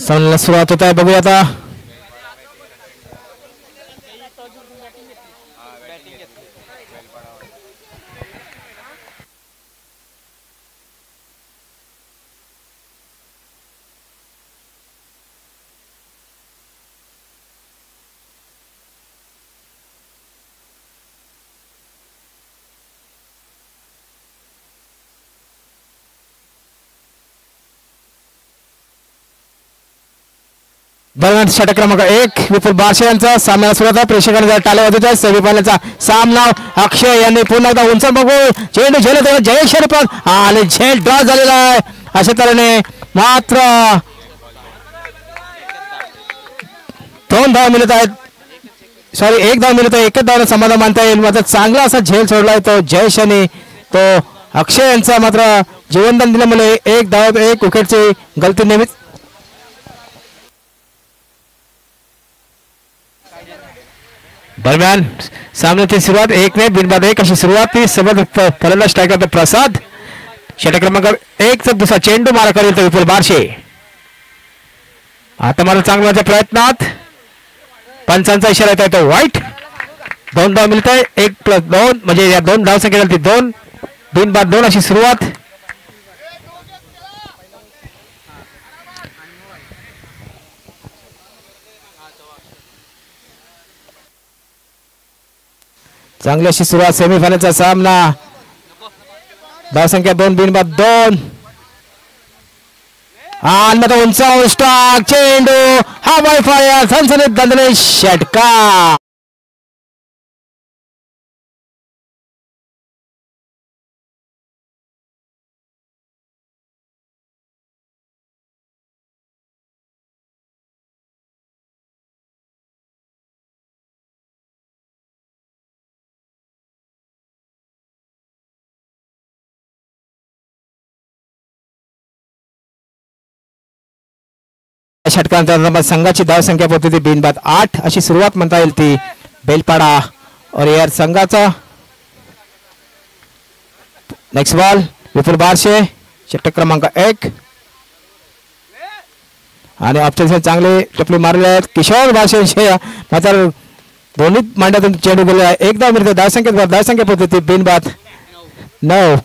सामन्याला सुरुवात होत आहे. बघूया आता. बलनाट षटक क्रमांक 1 विपुल बारशे यांचा सामना सुरू होता. प्रेक्षकांना टाळ्या वाजवत आहे. सेमीफायनलचा सामना अक्षय यांनी पुन्हा एकदा उंच बघू चेंडू झेलत जयेश पण आणि झेल ड्रॉ झालेला आहे. अशा तऱ्हेने मात्र 2 धाव मिळत आहेत. सॉरी 1 धाव मिळत आहे. एकच धाव समाधान मानता येईल. मात्र चांगला असा झेल सोडलाय तो जयेश यांनी. तो अक्षय यांचा मात्र जीवनदान दिल्यामुळे 1 धाव 1 विकेटची गलती नेहमीच. दरम्यान सामन्याची सुरुवात 1 ने बिनबाद 1 अशी सुरुवात. ती सबद फलंदाज स्ट्रायकर प्रसाद. षटक क्रमांक 1 चा दुसरा चेंडू मारा करेल तर विपुल बारशे. आता मात्र चांगल्याच्या प्रयत्नात पंचांचा इशारा येत आहे तो वाईट. 2 धाव मिळत आहे. 1+2 म्हणजे या 2 धाव संख्या झाली 2 बिनबाद 2 अशी सुरुवात. चांगली अशी सुरुवात. सेमीफायनलचा सामना. धावसंख्या 2 बिनबाद 2 आणि आता उंचावर स्ट्राइक चेंडू हा वायफाय सनसनीत दणदणीत षटकार. षटकांतर संघाची धावसंख्या पोहोचली बिनबाद 8 अशी सुरुवात म्हणता येईल ती बेलपाडा और यार संघाचा. नेक्स्ट बॉल विपुल बारशे षटक क्रमांक 1 आणि ऑप्शन चांगले टपली मारले आहेत किशोर बारशे. मात्र दोन्ही मांड्यातून चेंडू गेले आहे. एकदा मिळते धावसंख्या पोहोचली बिनबाद 9.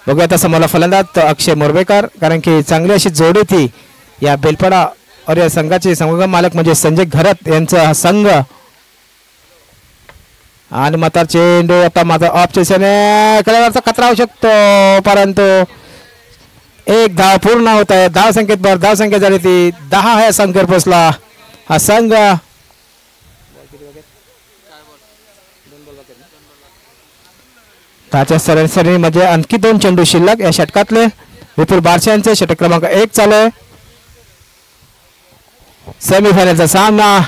बघूया आता समोरला फलंदाज अक्षय मोरबेकर. कारण की चांगली अशी जोडी ती या बेलपाडा और या संघाचे संगम मालक म्हणजे संजय घरत यांचा हा संघ. आणि मात्र चेंडू आता माझा ऑफ चेसने खतरा होऊ शकतो परंतु 1 धाव पूर्ण होत आहे. धावसंख्या झाली ती 10 आहे. संख्येवर पोहोचला हा संघ. त्याच्या सरासरी म्हणजे आणखी 2 चेंडू शिल्लक या षटकातले. विपुल बारशे यांचे षटक क्रमांक 1 चालू आहे. सेमीफायनलचा सामना.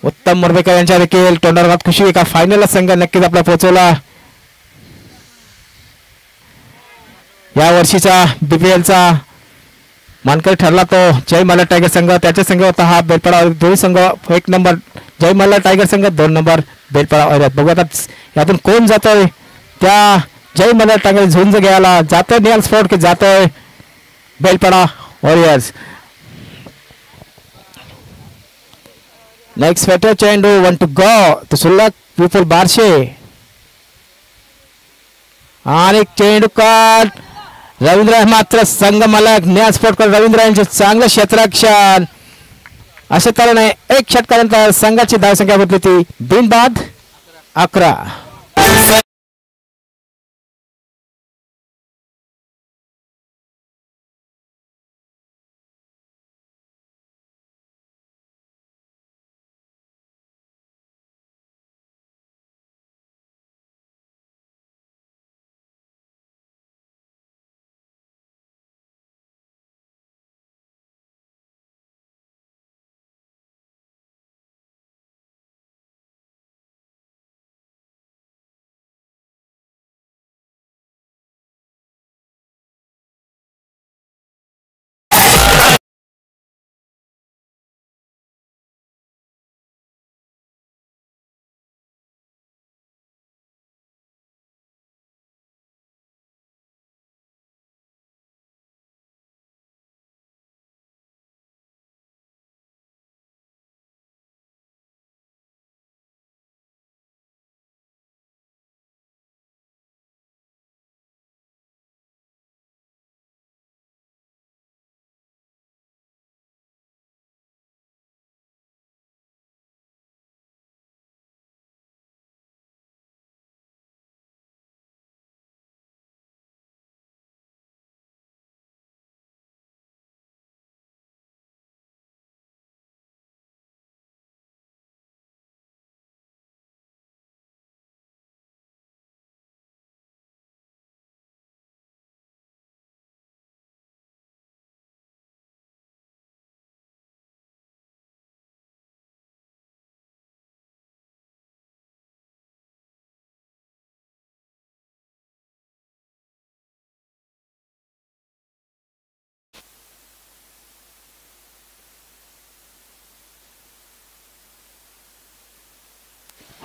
उत्तम मोरबेकर यांच्या देखील तोंडावर खुशी एका फायनलला संघ नक्कीच आपला पोहोचवला. या वर्षीचा बीपीएलचा मानकरी ठरला तो जय मल्हार टायगर संघ. त्याच्या संघ होता हा बेलपाडा. दोन्ही संघ 1 नंबर जय मल्हार टायगर संघ 2 नंबर बेलपाडा. बघू आता यातून कोण जातोय. त्या जय मल्हार टायगर झुंज घ्यायला जातोय निहाल स्पोर्ट की जातोय बेलपाडा वॉरियर्स. नेक्स्ट फेटर चेंडू 1 टू गो तो सुलक विपुल बारशे आणि चेंडू काट रवींद्र. मात्र संघ मालक निहाल स्पोर्ट रवींद्र यांचे चांगलं क्षेत्ररक्षण. अशा तऱ्हेने 1 षटकानंतर संघाची धावसंख्या होती ती बिनबाद 11.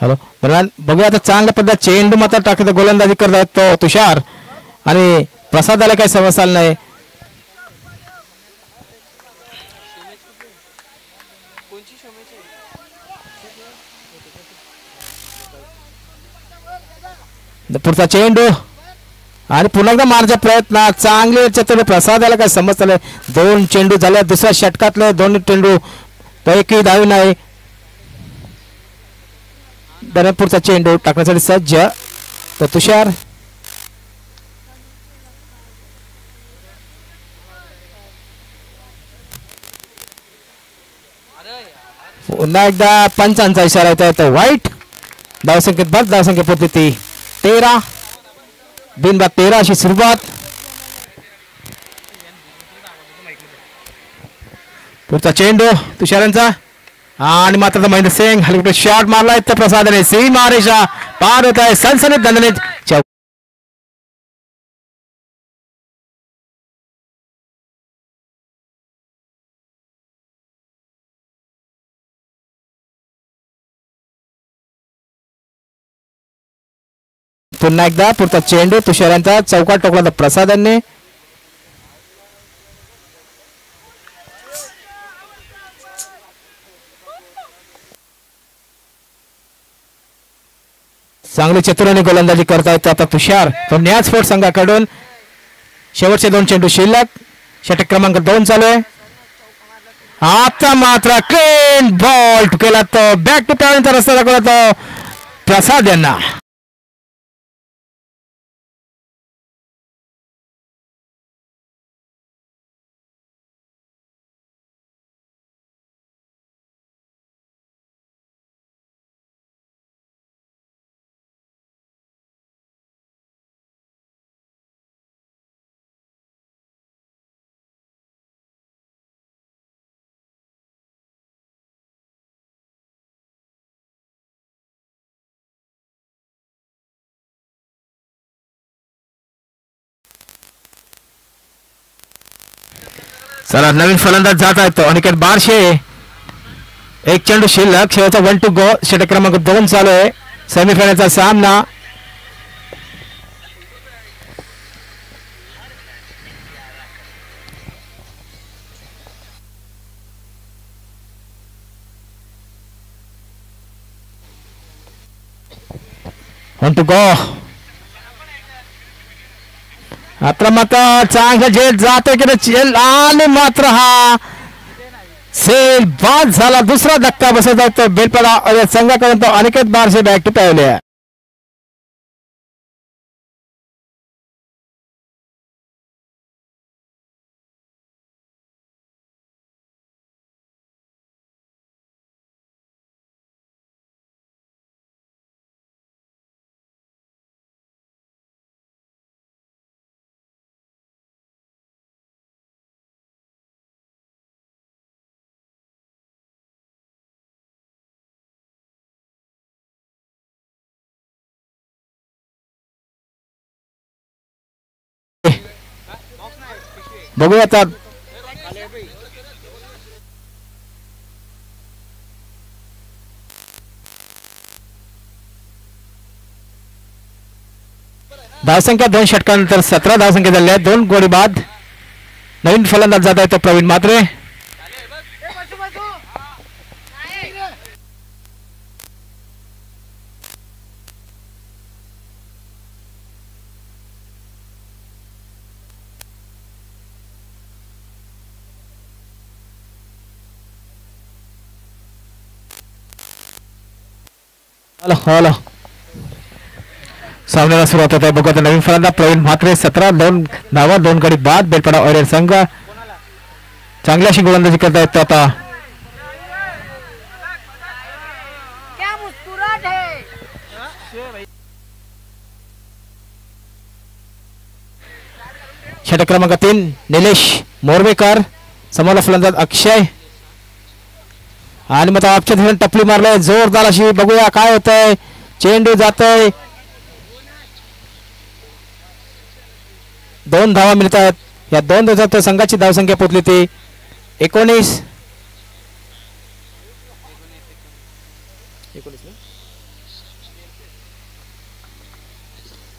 हॅलो दरम्यान बघूया आता चांगल्या पद्धत चेंडू मात्र टाकत गोलंदाजी करत तो तुषार आणि प्रसादाला काही समस्या आली नाही. पुढचा चेंडू आणि पुन्हा एकदा मारचा प्रयत्न चांगले चतुर प्रसादाला काय समजलं नाही. 2 चेंडू झाले दुसऱ्या षटकातले 2 चेंडू पैकी धावी नाही. दरम्यान पुढचा चेंडू टाकण्यासाठी सज्ज तो तुषार पुन्हा एकदा पंचांचा इशारा येतो वाईट. धावसंख्येत बस धावसंख्या पोहोचली ती 13 बिनबाद 13 अशी सुरुवात. पुढचा चेंडू तुषारांचा आणि मात्र महेंद्र सिंग हलकुटे शॉट मारलाय तर प्रसादने सीमा रेषा पार होत आहे. सनसनीत दणदणीत पुन्हा एकदा पुढचा चेंडू तुषारांचा चौकात टोकला तर प्रसादांनी चांगली चतुराने गोलंदाजी करता येते आता तुषार. तो न्याज स्पोर्ट संघाकडून शेवटचे 2 चेंडू शिल्लक. षटक क्रमांक 2 चालू आहे. आता मात्र क्लीन बॉल केला तो बॅक टू पॉइंटचा रस्ता दाखवला तो प्रसाद यांना. चला नवीन फलंदाज जात आहे तो अनिकेत बारशे. 1 चेंडू शिल्लक. शेवटचा 1 टू गो. षटक क्रमांक 2 चालू आहे. सेमीफायनलचा सामना. One to go. आता मात्र चांगलं झेल जाते की चेल आणि मात्र हा सेल बाद झाला. दुसरा धक्का बसत आहे बेलपडा संघाकडून तो अनिकेत बारशे बॅक टू पावले. बघूया आता धावसंख्या 2 षटकानंतर 17 धावसंख्या झाल्या. 2 गोडी बाद. नवीन फलंदाज जात आहे तो प्रवीण म्हात्रे. हॅलो हॅलो सामन्याला सुरुवात होत आहे. बघू आता नवीन फलंदाज प्रवीण म्हात्रे. 17 2 धावा 2 गडी बाद. बेलपडा ऑरेंज संघ चांगली अशी गोलंदाजी करता येतो आता. षटक क्रमांक 3 निलेश मोरवेकर. समोरला फलंदाज अक्षय आणि मग आपच्या धरण टपली मारलाय जोरदार अशी. बघूया काय होतंय. चेंडू जातोय. 2 धावा मिळत आहेत. या 2 धावात संघाची धावसंख्या पोहोचली ती 19.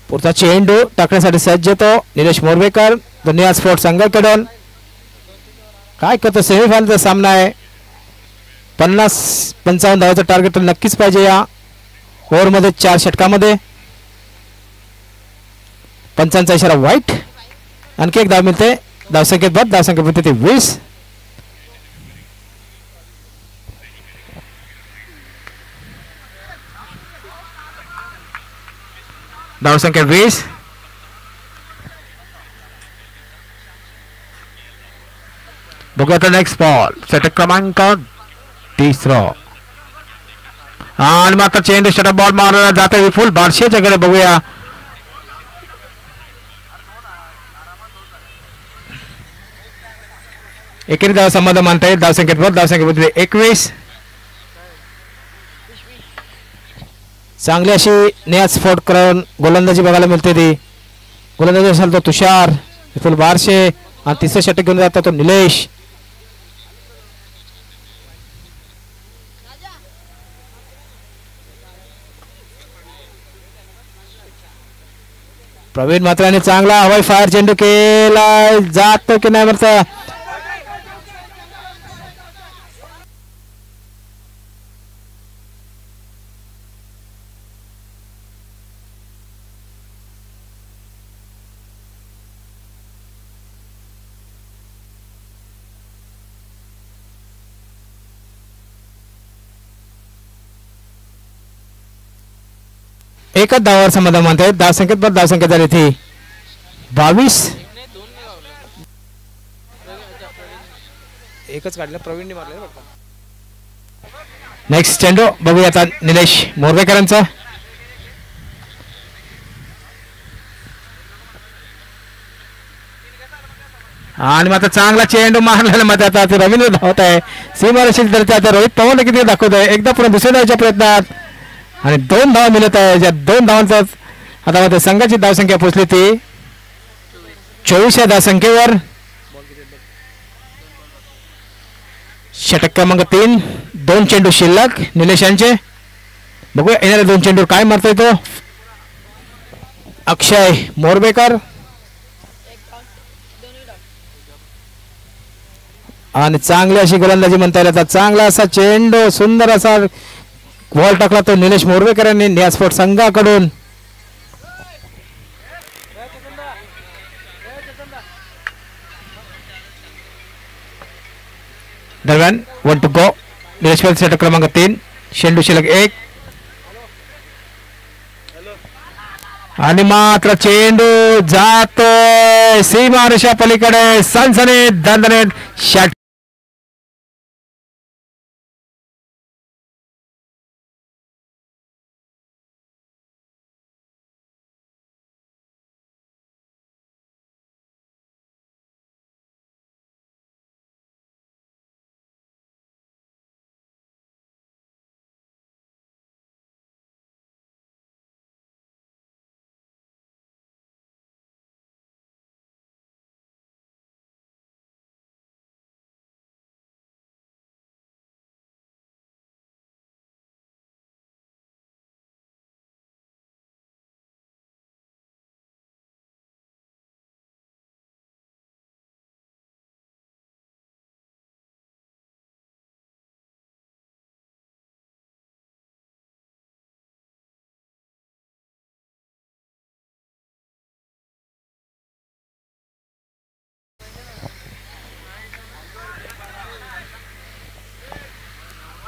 पुढचा चेंडू टाकण्यासाठी सज्ज येतो निलेश मोरवेकर दुनिया स्पोर्ट संघाकडून. काय करतो सेमीफायनलचा सामना आहे. 50-55 धावाचं टार्गेट नक्कीच पाहिजे या ओव्हरमध्ये 4 षटकामध्ये. 55चा इशारा वाईट. आणखी एक धाव मिळते. धावसंख्येत बाद धावसंख्या मिळते ती 20. धावसंख्या 20. बघूया आता नेक्स्ट बॉल षटक क्रमांक 3 आणि मात्र चेंडू षटक बॉल मारला जाते विपुल बारशेच्याकडे. बघूया एकेरी धाव संबंध मानता येईल. धावसंख्येत धावसंख्या 21. चांगली अशी नेहा स्फोट करून गोलंदाजी बघायला मिळते. ती गोलंदाजी असेल तो तुषार विपुल बारशे आणि तिसरं षटक घेऊन जातो तो निलेश. प्रवीण मात्राने चांगला हवाई फायर चेंडू केला जातो की नाही म्हणता. एकच धावावर समाधान मानतायत. धावसंख्येत पण धावसंख्या झाली ती 22. एकच काढलं प्रवीणने मारलं. नेक्स्ट चेंडू बघूया आता निलेश मोरवेकरांचा. आणि मात्र चांगला चेंडू मारलेला मध्ये आता रवींद्र धावत आहे सीमारेषेत. तर आता रोहित पवार किती दाखवत आहे. एकदा पुन्हा दुसऱ्या धावच्या प्रयत्नात आणि 2 धावा मिळत आहे. ज्या 2 धावांचा आता मात्र संघाची धावसंख्या पोहोचली ती 24 या धावसंख्येवर. षटक क्रमांक 3. 2 चेंडू शिल्लक निलेशांचे. बघूया येणाऱ्या 2 चेंडू काय मारतोय तो अक्षय मोरवेकर. आणि चांगली अशी गोलंदाजी म्हणता येईल. आता चांगला असा चेंडू सुंदर असा बॉल टाकला तो निलेश मोरवेकर यांनी नेहा स्पोर्ट संघाकडून. दरम्यान 1 टू गो. निलेश षटक क्रमांक 3. चेंडू शिल्लक 1 आणि मात्र चेंडू जातो सीमारेषा पलीकडे. सनसनीत दणदणीत षटक.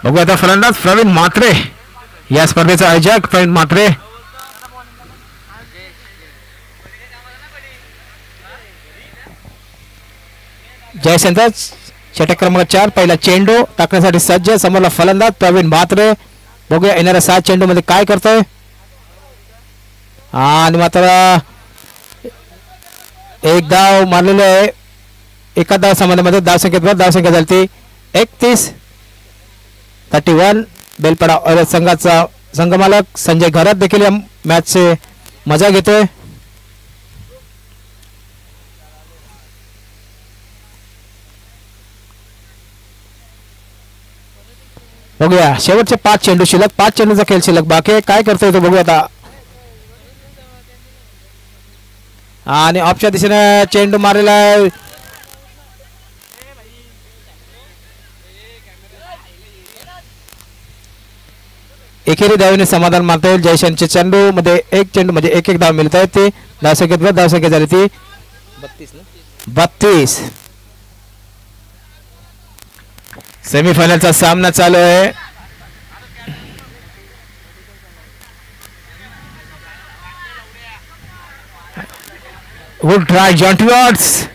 बघू आता फलंदाज प्रवीण म्हात्रे. या स्पर्धेचा आयोजक प्रवीण म्हात्रे. जयशंकर षटक क्रमांक 4. पहिला चेंडू टाकण्यासाठी सज्ज. समोरला फलंदाज प्रवीण म्हात्रे. बघूया येणाऱ्या 7 चेंडू मध्ये काय करतोय. आणि मात्र एक धाव मारलेले आहे. एका धाव संबंधामध्ये धावसंख्येत धावसंख्या झाली 31. 31. बेलपाडा संघाचा संघमालक संजय घरात देखील या मॅचचे मजा घेतोय. बघूया शेवटचे 5 चेंडू शिल्लक. 5 चेंडूचा खेळ शिल्लक बाकी काय करतोय तो बघूया आता. आणि ऑफच्या दिशेने चेंडू मारलेला आहे. एकेरी धावेने समाधान मानता येईल. जयशंच्या चेंडू मध्ये एक चेंडू म्हणजे एक धाव मिळत आहे. ती धावसंख्या झाली ती 32. सेमीफायनलचा सामना चालू आहे. Good try Jonty Watts.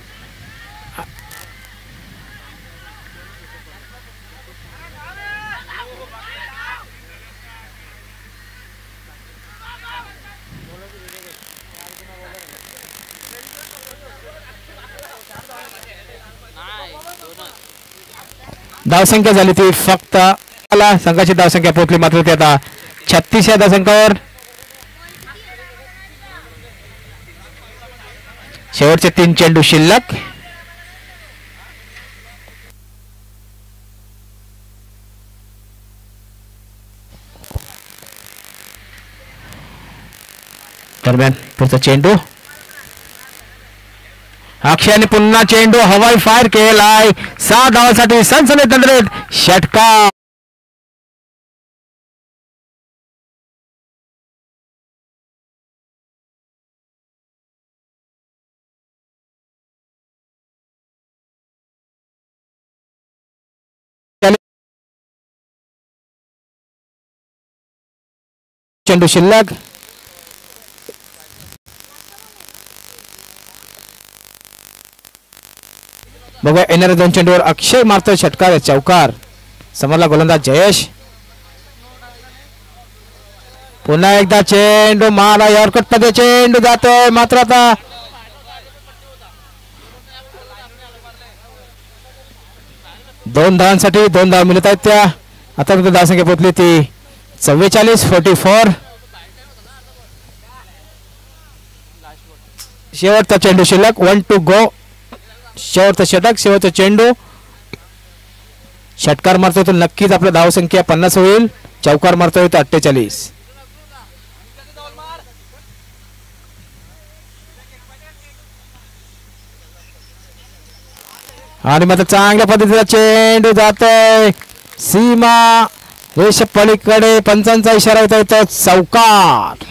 धावसंख्या झाली ती फक्त संघाची धावसंख्या पोहोचली मात्र ती आता 36 या धावसंख्येवर. शेवटचे 3 चेंडू शिल्लक. दरम्यान पुढचा चेंडू अक्षयाने पुन्हा चेंडू हवाई फायर केलाय. 6 धावांसाठी सनसनीत दणदणीत षटकार. चेंडू शिल्लक. बघूया येणाऱ्या 2 चेंडूवर अक्षय मारतोय षटकार चौकार. समोरला गोलंदाज जयेश. पुन्हा एकदा चेंडू मारा यॉर्कट मध्ये चेंडू जातोय मात्र आता 2 धावांसाठी 2 धाव मिळत आहेत. त्या आता धावसंख्या पोहोचली ती 44-44. शेवटचा चेंडू शिल्लक. 1 to go. शेवटचा षटक शेवटचा चेंडू. षटकार मारतोय तर नक्कीच आपल्या धावसंख्या 50 होईल. चौकार मारतोय तर 48. आणि मात्र चांगल्या पद्धतीचा चेंडू जातोय सीमा रेष पलीकडे. पंचांचा इशारा येतोय तो चौकार.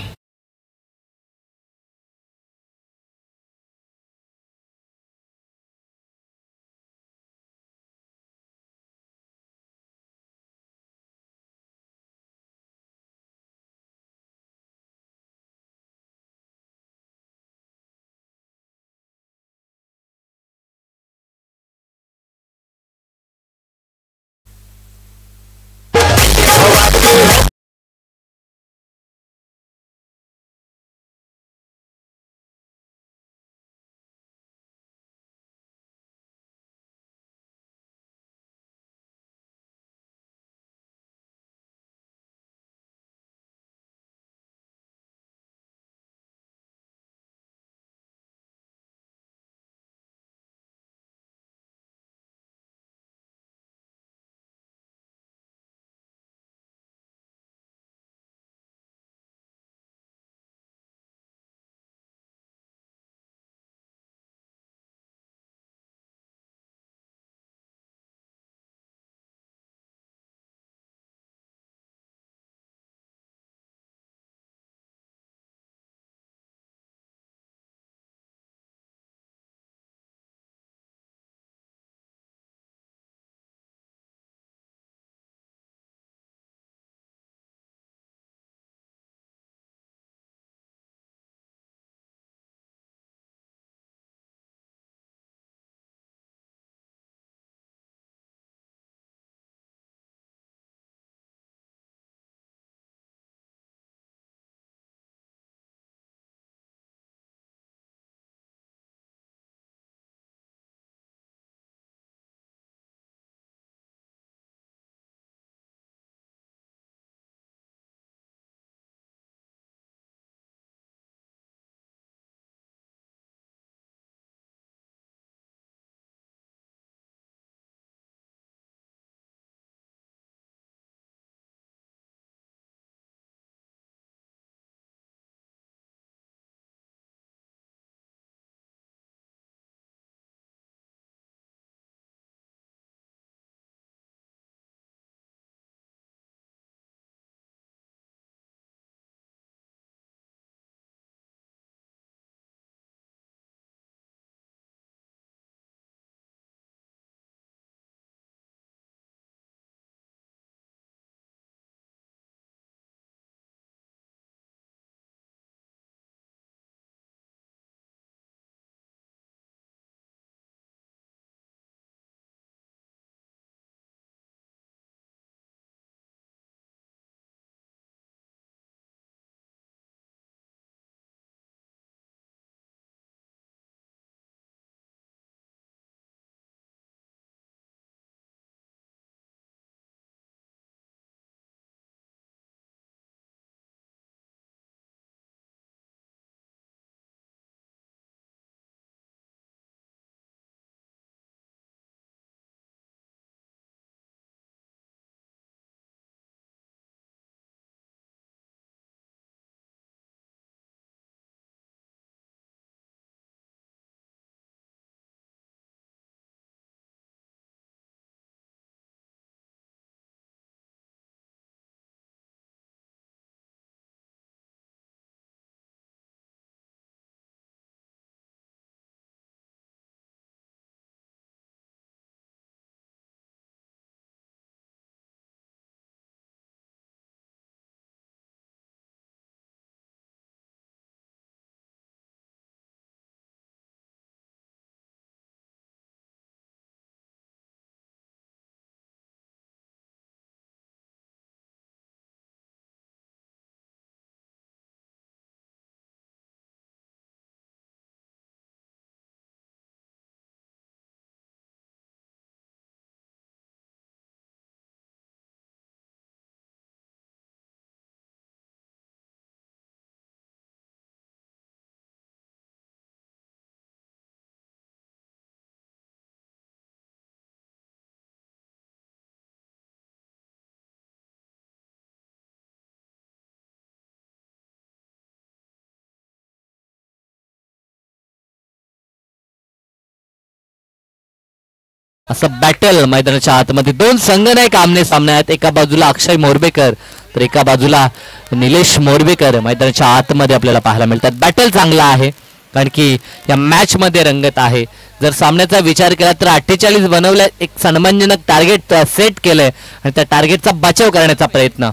असं बॅटल मैदानाच्या आतमध्ये दोन संघ नाही आमने सामने आहेत. एका बाजूला अक्षय मोरबेकर तर एका बाजूला निलेश मोरबेकर मैदानाच्या आतमध्ये आपल्याला पाहायला मिळतात. बॅटल चांगला आहे कारण की या मॅच मध्ये रंगत आहे. जर सामन्याचा विचार केला तर 48 बनवल्या एक सन्मानजनक टार्गेट सेट केलंय आणि त्या टार्गेटचा बचाव करण्याचा प्रयत्न.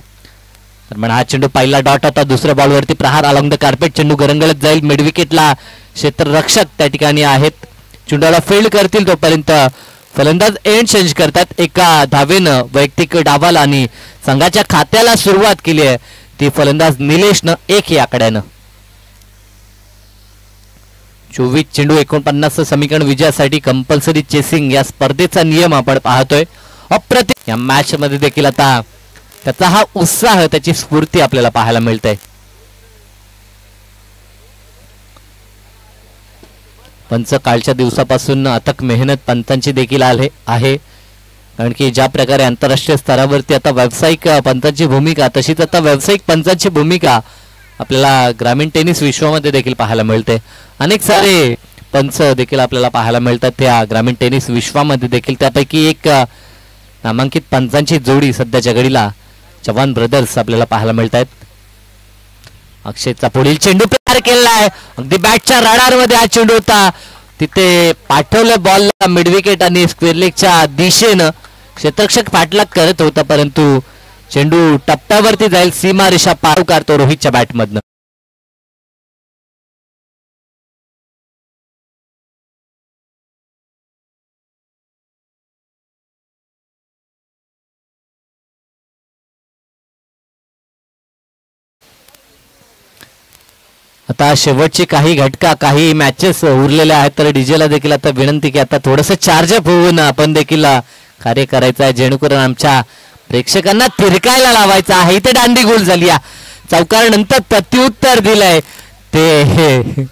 तर म्हणा हा चेंडू पहिला डॉट होता. दुसऱ्या बॉलवरती प्रहार अलॉंग द कार्पेट चेंडू गरंगळत जाईल. मिड विकेटला क्षेत्ररक्षक त्या ठिकाणी आहेत. चेंडूला फील्ड करतील तोपर्यंत फलंदाज एंड चेंज करतात. एका धावेनं वैयक्तिक डावाला आणि संघाच्या खात्याला सुरुवात केली आहे ती फलंदाज निलेशनं 1 या आकड्यानं. 24 चेंडू 49 समीकरण विजयासाठी कंपल्सरी चेसिंग या स्पर्धेचा नियम आपण पाहतोय. अप्रतिम या मॅच मध्ये देखील आता त्याचा हा उत्साह त्याची स्फूर्ती आपल्याला पाहायला मिळते. पंच कालच्या दिवसापासून अथक मेहनत पंतांची देखील आहे कारण की ज्या प्रकारे आंतरराष्ट्रीय स्तरावरती आता व्यावसायिक पंतांची भूमिका तशीच आता व्यावसायिक पंचांची भूमिका आपल्याला ग्रामीण टेनिस विश्वामध्ये देखील पाहायला मिळते. अनेक सारे पंच देखील आपल्याला पाहायला मिळतात त्या ग्रामीण टेनिस विश्वामध्ये देखील. त्यापैकी एक नामांकित पंचांची जोडी सध्याच्या घडीला चव्हाण ब्रदर्स आपल्याला पाहायला मिळत आहेत. अक्षयचा पुढील चेंडू तयार केलाय. अगदी बॅटच्या रडारमध्ये हा चेंडू होता. तिथे पाठवलं बॉलला मिड विकेट आणि स्क्वेअर लेगच्या दिशेनं क्षेत्ररक्षक पाठलाग करत होता परंतु चेंडू टप्प्यावरती जाईल. सीमा रेषा पार करतो रोहितच्या बॅटमधनं. आता शेवटची काही घटका काही मॅचेस उरलेल्या आहेत तर डीजेला देखील आता विनंती की आता थोडंसं चार्जअप होऊन आपण देखील कार्य करायचं आहे जेणेकरून आमच्या प्रेक्षकांना तिरकायला लावायचं आहे. इथे दांडी गोल झाली. चौकार नंतर प्रत्युत्तर दिलंय ते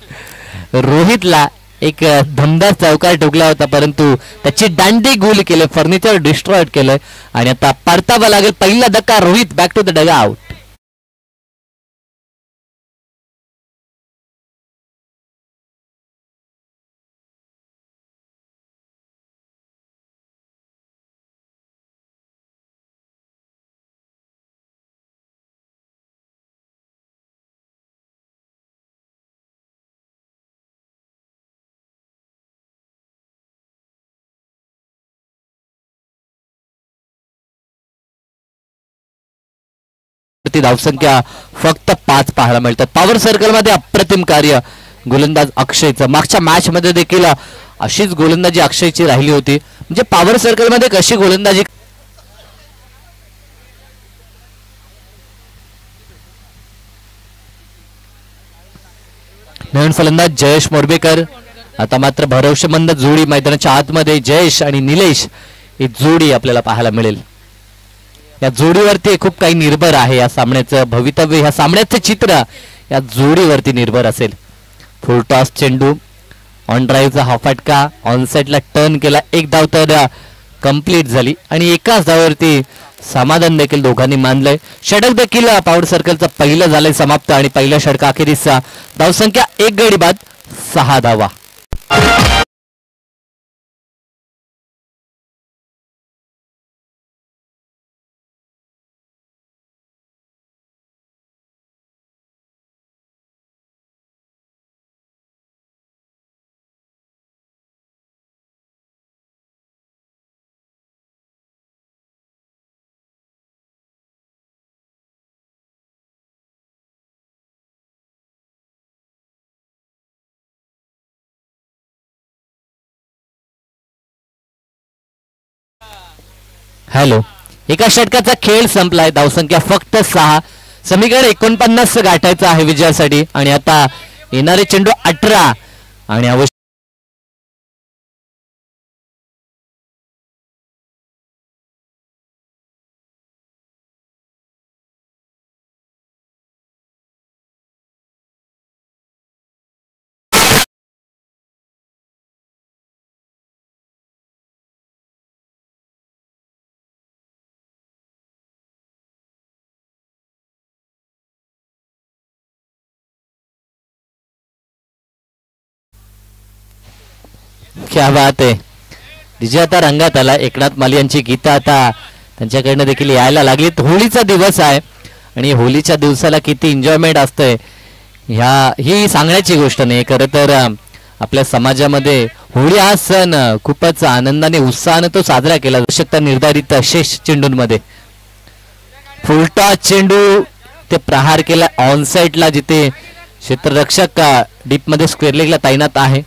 रोहितला एक धमदार चौकार ठोकला होता परंतु त्याची दांडी गोल केले. फर्निचर डिस्ट्रॉयड केलंय आणि आता परतावा लागेल. पहिला धक्का Rohit back to the dugout. धावसंख्या फक्त 5 पाहायला मिळतात. पॉवर सर्कल मध्ये अप्रतिम कार्य गोलंदाज अक्षयचं. मागच्या मॅच मध्ये देखील अशीच गोलंदाजी अक्षयची राहिली होती. म्हणजे पॉवर सर्कल मध्ये कशी गोलंदाजी नवीन फलंदाज जयेश मोरबेकर. आता मात्र भरवसेमंद जोडी मैदानाच्या आतमध्ये जयेश आणि निलेश ही जोडी आपल्याला पाहायला मिळेल. या जोडीवरती खूप काही निर्भर आहे. या सामन्याचं भवितव्य ह्या सामन्याचं चित्र या जोडीवरती निर्भर असेल. फुल टॉस चेंडू ऑन ड्राईव्हचा हा फटका ऑन साईडला टर्न केला. एक धाव तर कंप्लीट झाली आणि एकाच धावावरती समाधान देखील दोघांनी मानलंय. षटक देखील पॉवर सर्कलचं पहिलं झालंय समाप्त आणि पहिल्या षटकाखेरीस धावसंख्या 1 गडी बाद 6 धावा. हॅलो, एका षटकाचा खेळ संपलाय. धावसंख्या फक्त 6. समीकरण 49 गाठायचं आहे विजयासाठी आणि आता येणारे चेंडू 18 आणि क्या बात आहे. डीजे आता रंगात आला. एकनाथ माली यांची गीतं आता त्यांच्याकडनं देखील यायला लागली. होळीचा दिवस आहे आणि होळीच्या दिवसाला किती एन्जॉयमेंट असतंय ही सांगण्याची गोष्ट नाही. खरं तर आपल्या समाजामध्ये होळी हा सण खूपच आनंदाने उत्साहाने तो साजरा केला जाऊ शकता. निर्धारित शेष चेंडूंमध्ये फुलटॉस चेंडू ते प्रहार केला ऑन साईडला, जिथे क्षेत्ररक्षक डीप मध्ये स्क्वेअर लेगला तैनात आहे.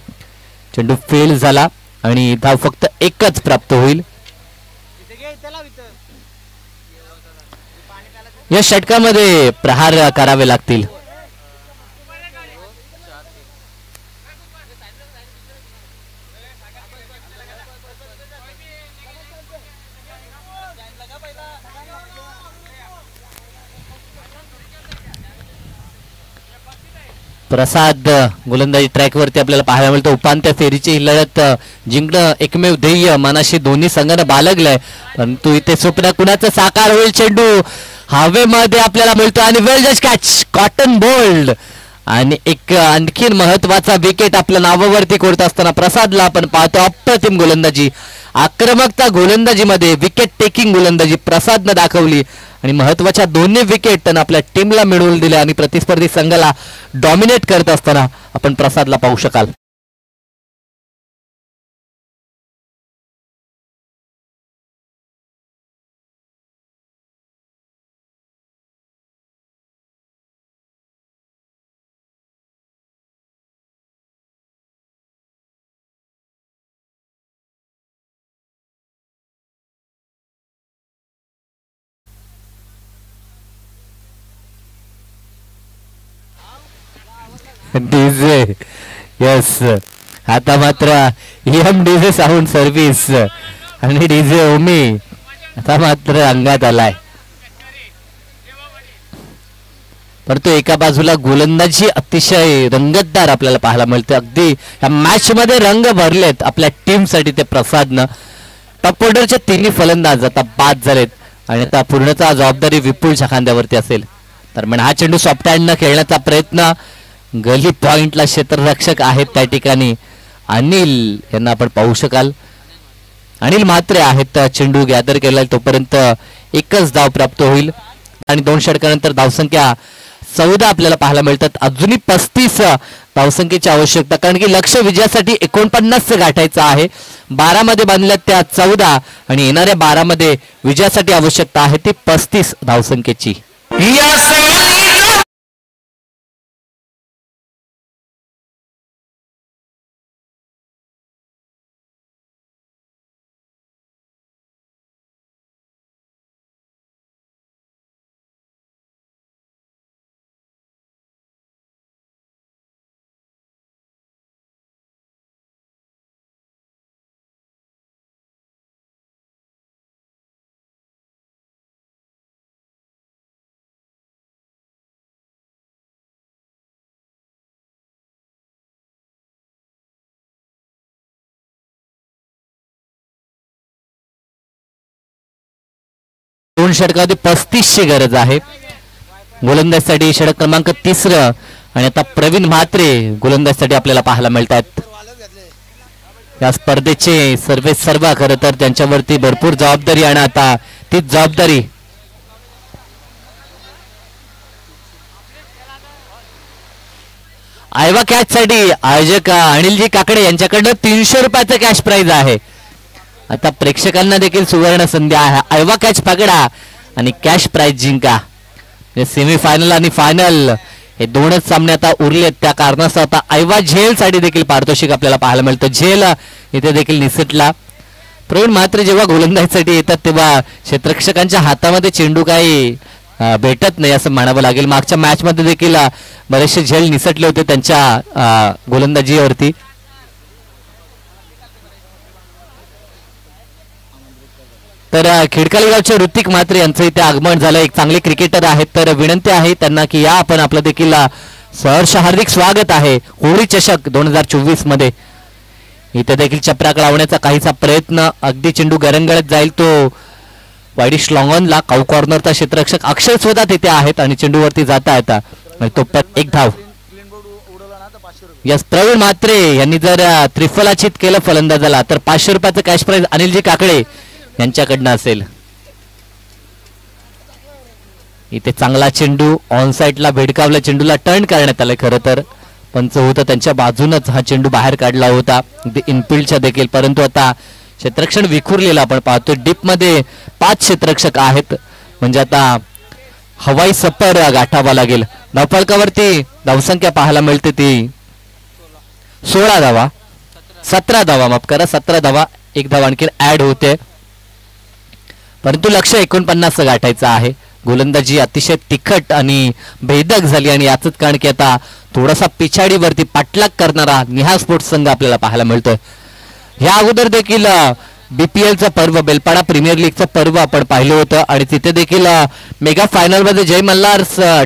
चेंडू फेल झाला आणि धाव फक्त एकच प्राप्त होईल. या षटकामध्ये प्रहार करावे लागतील. प्रसाद गोलंदाजी ट्रॅकवरती आपल्याला पाहायला मिळतं. उपांत्य फेरीची ही लढत जिंकणं एकमेव ध्येय मनाशी दोन्ही संघांना बाळगलंय, परंतु इथे स्वप्न कुणाचं साकार होईल. चेंडू हवेमध्ये आपल्याला मिळतो आणि well just catch, caught and bowled आणि एक आणखीन महत्वाचा विकेट आपल्या नावावरती कोरत असताना प्रसादला आपण पाहतो. अप्रतिम गोलंदाजी, आक्रमकता गोलंदाजीमध्ये विकेट टेकिंग गोलंदाजी प्रसादनं दाखवली आणि महत्वाच्या दोन्ही विकेट त्यानं आपल्या टीमला मिळवून दिल्या आणि प्रतिस्पर्धी संघाला डॉमिनेट करत असताना आपण प्रसादला पाहू शकाल. डीजे यस, आता मात्र एम डीजे साऊंड सर्व्हिस आणि डीजे ओमी आता मात्र अंगात आलाय. परंतु एका बाजूला गोलंदाजी अतिशय रंगतदार आपल्याला पाहायला मिळते. अगदी या मॅच मध्ये रंग भरलेत आपल्या टीम साठी. ते प्रसादनं टॉप ऑर्डरचे तिन्ही फलंदाज आता बाद झालेत आणि आता पूर्णतः जबाबदारी विपुलच्या खांद्यावरती असेल. दरम्यान हा चेंडू सॉफ्ट हँडनं खेळण्याचा प्रयत्न, गली पॉइंटला क्षेत्ररक्षक आहेत त्या ठिकाणी अनिल यांना आपण पाहू शकाल. अनिल म्हात्रे आहेत चेंडू गॅदर केला. तोपर्यंत एकच धाव प्राप्त होईल आणि 2 षटकानंतर धावसंख्या 14 आपल्याला पाहायला मिळतात. अजूनही 35 धावसंख्येची आवश्यकता, कारण की लक्ष विजयासाठी 49 गाठायचं आहे. 12 मध्ये बांधल्यात त्या 14 आणि येणाऱ्या 12 मध्ये विजयासाठी आवश्यकता आहे ती 35 धावसंख्येची. दोन षटकामध्ये 35ची गरज आहे गोलंदाजीसाठी. षटक क्रमांक 3 आणि आता प्रवीण म्हात्रे गोलंदाजीसाठी आपल्याला पाहायला मिळतात. या स्पर्धेचे सर्व खरं तर त्यांच्यावरती भरपूर जबाबदारी आणि आता तीच जबाबदारी आयवा कॅच साठी आयोजक अनिलजी काकडे यांच्याकडनं 300 रुपयाचं कॅश प्राइज आहे. आता प्रेक्षकांना देखील सुवर्ण संधी आहे. आयवा कॅच पकडा आणि कॅश प्राइज जिंका. सेमीफायनल आणि फायनल हे 2च सामने आता उरलेत. त्या कारणास्तव आता आयवा झेल साठी देखील पारितोषिक आपल्याला पाहायला मिळतं. झेल इथे देखील निसटला. प्रवीण मात्र जेव्हा गोलंदाजीसाठी येतात तेव्हा क्षेत्ररक्षकांच्या हातामध्ये चेंडू काही भेटत नाही असं म्हणावं लागेल. मागच्या मॅच मध्ये देखील बरेचसे झेल निसटले होते त्यांच्या गोलंदाजीवरती. तर खिडकाली गावचे ऋतिक म्हात्रे यांचं इथे आगमन झालं. एक चांगले क्रिकेटर आहेत, तर विनंती आहे त्यांना की या आपण आपलं देखील सहर्ष हार्दिक स्वागत आहे होळी चषक 2024 मध्ये. इथे देखील चपराक लावण्याचा काहीसा प्रयत्न, अगदी चेंडू गरंगळत जाईल तो वाईडिश लॉंगॉनला. काऊ कॉर्नरचा क्षेत्ररक्षक अक्षय स्वतः तिथे आहेत आणि चेंडूवरती जाता येता तो एक धाव. यस, प्रवीण म्हात्रे यांनी जर त्रिफलाचित केलं फलंदाजाला तर 500 रुपयाचं कॅश प्राइज अनिलजी काकडे यांच्याकडनं असेल. इथे चांगला चेंडू ऑन साइडला भेडकावला, चेंडूला टर्न करण्यात आलं. खरं तर पंच होतं त्यांच्या बाजूनच हा चेंडू बाहेर काढला होता इनफिल्डच्या देखील, परंतु आता क्षेत्ररक्षण विखुरलेलं आपण पाहतोय. डीप मध्ये 5 क्षेत्ररक्षक आहेत, म्हणजे आता हवाई सफर गाठावा लागेल. धावफलकावरती धावसंख्या पाहायला मिळते ती 16 धावा, 17 धावा, माफ करा 17 धावा, एक धाव आणखी ऍड होते, परंतु लक्ष 49 गाठायचं आहे. गोलंदाजी अतिशय तिखट आणि भेदक झाली आणि याच कारण की आता थोडासा पिछाडीवरती पाठलाग करणारा निहाल स्पोर्ट्स संघ आपल्याला पाहायला मिळतोय. ह्या अगोदर देखील बीपीएलचं पर्व, बेलपाडा प्रीमियर लीगचं पर्व आपण पाहिलं होतं आणि तिथे देखील मेगा फायनल मध्ये जय मल्हार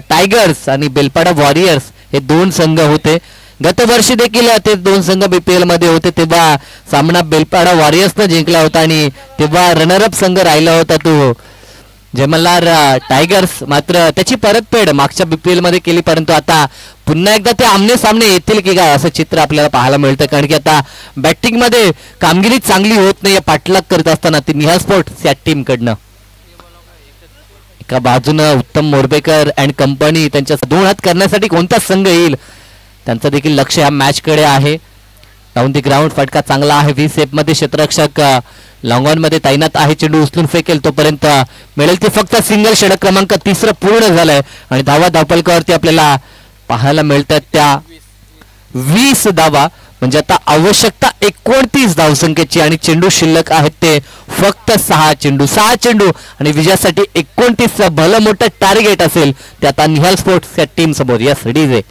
टायगर्स आणि बेलपाडा वॉरियर्स हे 2 संघ होते. गत वर्षी देखील ते 2 संघ बीपीएल मध्ये होते, तेव्हा सामना बेलपाडा वॉरियर्सनं जिंकला होता आणि तेव्हा रनरअप संघ राहिला होता तो जय मल्हार टायगर्स. मात्र त्याची परतफेड मागच्या बीपीएल मध्ये केली, परंतु आता पुन्हा एकदा ते आमने सामने येतील की काय असं चित्र आपल्याला पाहायला मिळतं. कारण की आता बॅटिंग मध्ये कामगिरी चांगली होत नाही पाठलाग करत असताना ती निहाल स्पोर्ट्स या टीम कडनं. एका बाजूनं उत्तम मोरबेकर अँड कंपनी त्यांच्या 2 हात करण्यासाठी कोणता संघ येईल त्यांचं देखील लक्ष या मॅच कडे आहे. डाऊन दी ग्राउंड फटका चांगला आहे. 20 सेप मध्ये क्षेत्ररक्षक लॉंग ऑन मध्ये तैनात आहे. चेंडू उचलून फेकेल तोपर्यंत मिळेल ते फक्त सिंगल. षटक क्रमांक 3 पूर्ण झालाय आणि धावा धावफलकावरती आपल्याला पाहायला मिळतात त्या 20 धावा, म्हणजे आता आवश्यकता 29 धावसंख्येची आणि चेंडू शिल्लक आहेत ते फक्त 6 चेंडू आणि विजयासाठी 29 भलं मोठं टार्गेट असेल ते आता निहाल स्पोर्ट्स या टीम समोर. यस डीजे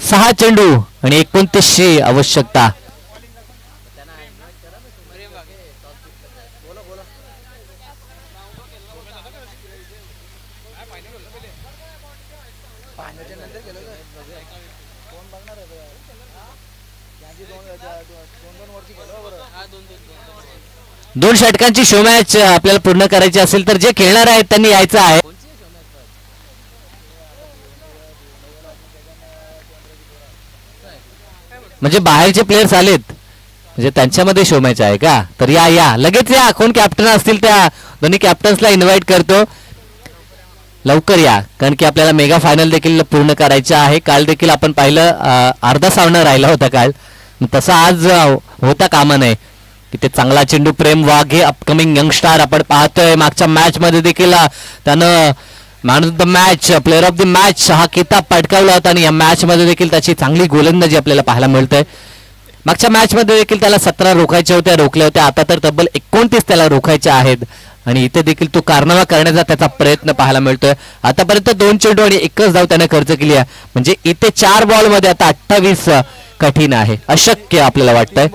सहा चेंडू आणि 29ची आवश्यकता. दोन षटकांची शो मॅच आपल्याला पूर्ण करायची असेल तर जे खेळणार आहेत त्यांनी यायचं आहे. म्हणजे बाहेरचे प्लेयर्स आलेत, म्हणजे त्यांच्यामध्ये शो मॅच आहे का? तर या लगेच या. कोण कॅप्टन असतील त्या दोन्ही कॅप्टन्सला इन्व्हाइट करतो, लवकर या, कारण की आपल्याला मेगा फायनल देखील पूर्ण करायचं आहे. काल देखील आपण पाहिलं अर्धा सामना राहिला होता काल, तसा आज होता कामा नये. तिथे चांगला चेंडू प्रेम वाघ हे अपकमिंग यंगस्टार आपण पाहतोय. मागच्या मॅच मध्ये देखील त्यानं man of the match, player of the match हा किताब पटकावला होता आणि या मॅच मध्ये देखील त्याची चांगली गोलंदाजी आपल्याला पाहायला मिळते. मागच्या मॅच मध्ये देखील त्याला 17 रोखायच्या होत्या, रोखल्या होत्या. आता तर तब्बल 29 त्याला रोखायच्या आहेत आणि इथे देखील तो कारनामा करण्याचा त्याचा प्रयत्न पाहायला मिळतोय. आतापर्यंत 2 चेंडू आणि 1च धाव त्याने खर्च केली आहे, म्हणजे इथे 4 बॉल मध्ये आता 28 कठीण आहे, अशक्य आपल्याला वाटतंय.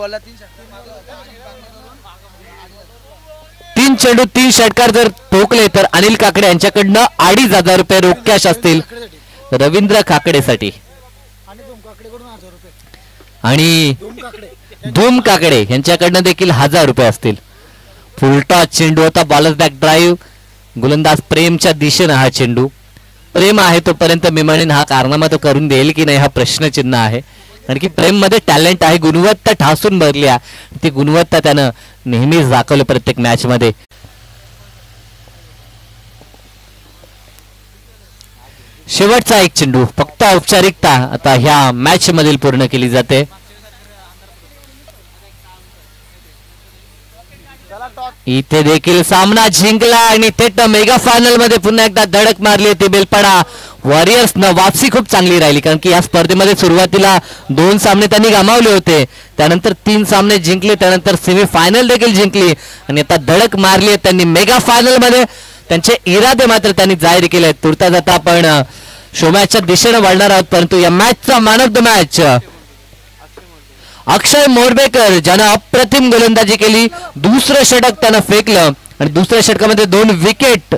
3 चेंडू 3 षटकार जर ठोकले तर अनिल काकडे यांच्याकडनं 2,500 रुपये रोख कॅश असतील रवींद्र काकडेसाठी. आणि धूम काकडे यांच्याकडनं देखील 1000 रुपये असतील. फुलटॉस चेंडू होता, बॉलर बॅक ड्राईव्ह, गोलंदाज प्रेमच्या दिशेनं हा चेंडू. प्रेम आहे तोपर्यंत मी म्हणेन हा कारनामा तो करून देईल की नाही हा प्रश्नचिन्ह आहे, कारण की प्रेम मध्ये टॅलेंट आहे, गुणवत्ता ठासून भरली आहे. ती गुणवत्ता त्यानं नेहमीच दाखवली प्रत्येक मॅच मध्ये. शेवटचा एक चेंडू, फक्त औपचारिकता आता ह्या मॅच मधील पूर्ण केली जाते. इथे देखील सामना जिंकला आणि थेट मेगा फायनल मध्ये पुन्हा एकदा धडक मारली होती बेलपाडा वॉरियर्स न. वापसी खूप चांगली राहिली, कारण की या स्पर्धेमध्ये सुरुवातीला 2 सामने त्यांनी गमावले होते, त्यानंतर 3 सामने जिंकले, त्यानंतर सेमी फायनल देखील जिंकली आणि आता धडक मारली त्यांनी मेगा फायनल मध्ये. त्यांचे इरादे मात्र त्यांनी जाहीर केले. तुर्ता जाता आपण शो मॅचच्या दिशेने वळणार आहोत, परंतु या मॅचचा man of the match Akshay Morbekar, ज्यानं अप्रतिम गोलंदाजी केली. दुसरं षटक त्यानं फेकलं आणि दुसऱ्या षटकामध्ये 2 विकेट.